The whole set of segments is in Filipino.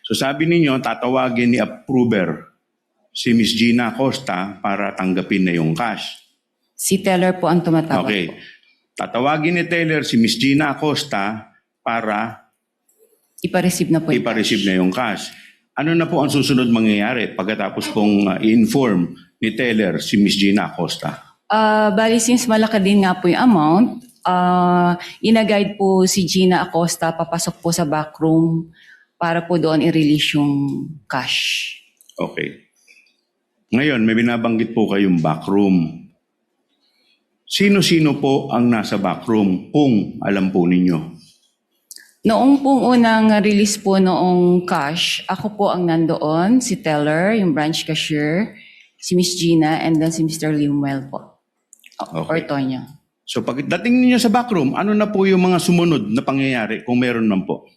So sabi ninyo, tatawagin ni approver si Miss Gina Acosta para tanggapin na yung cash. Si teller po ang tumatawag Okay. po. Tatawagin ni teller si Miss Gina Acosta para Ipa-receive na po yung ipa-receive cash. na yung cash. Ano na po ang susunod mangyayari pagkatapos pong i-inform ni teller si Miss Gina Acosta? Bali, since malaki din nga po yung amount, ina-guide po si Gina Acosta papasok po sa backroom para po doon i-release yung cash. Okay. Ngayon, may binabanggit po kayong backroom. Sino-sino po ang nasa backroom kung alam po ninyo? Noong pong unang release po noong cash, ako po ang nandoon, si teller, yung branch cashier, si Miss Gina, and then si Mr. Limuel po. Okay. Ortonio. So pagdating ninyo sa backroom, ano na po yung mga sumunod na pangyayari kung meron man po?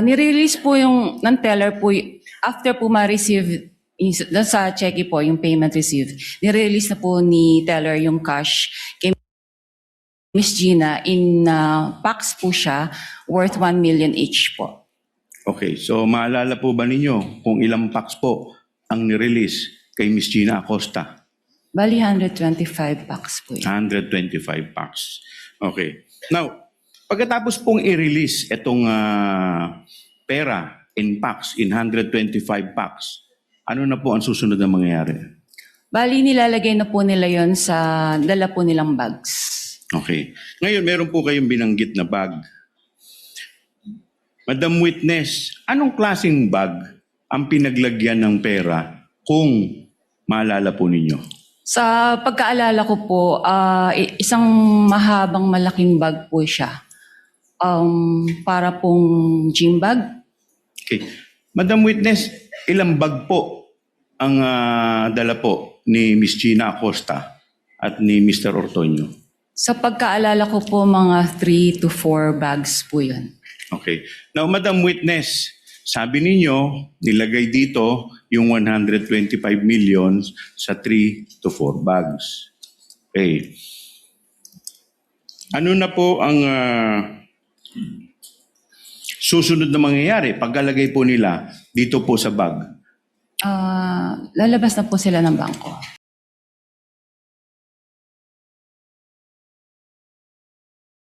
Nirelease po yung ng teller po, after po ma-receive, doon sa cheque po, yung payment received, nirelease na po ni teller yung cash kay Miss Gina in packs po siya, worth 1 million each po. Okay, so maalala po ba ninyo kung ilang packs po ang nirelease kay Miss Gina Acosta? Bali, 125 packs po yun. 125 packs. Okay. Now, pagkatapos pong i-release itong pera in packs, in 125 packs, ano na po ang susunod na mangyayari? Bali, nilalagay na po nila yon sa dala po nilang bags. Okay. Ngayon, meron po kayong binanggit na bag. Madam Witness, anong klaseng bag ang pinaglagyan ng pera kung maalala po ninyo? Sa pagkaalala ko po, isang mahabang malaking bag po siya. Para pong gym bag. Okay. Madam Witness, ilang bag po ang dala po ni Miss Gina Acosta at ni Mr. Ortonio? Sa pagkaalala ko po, mga 3 to 4 bags po yun. Okay. Now, Madam Witness, sabi ninyo, nilagay dito yung 125 million sa 3 to 4 bags. Okay. Ano na po ang susunod na mangyayari pagkalagay po nila dito po sa bag? Lalabas na po sila ng bangko.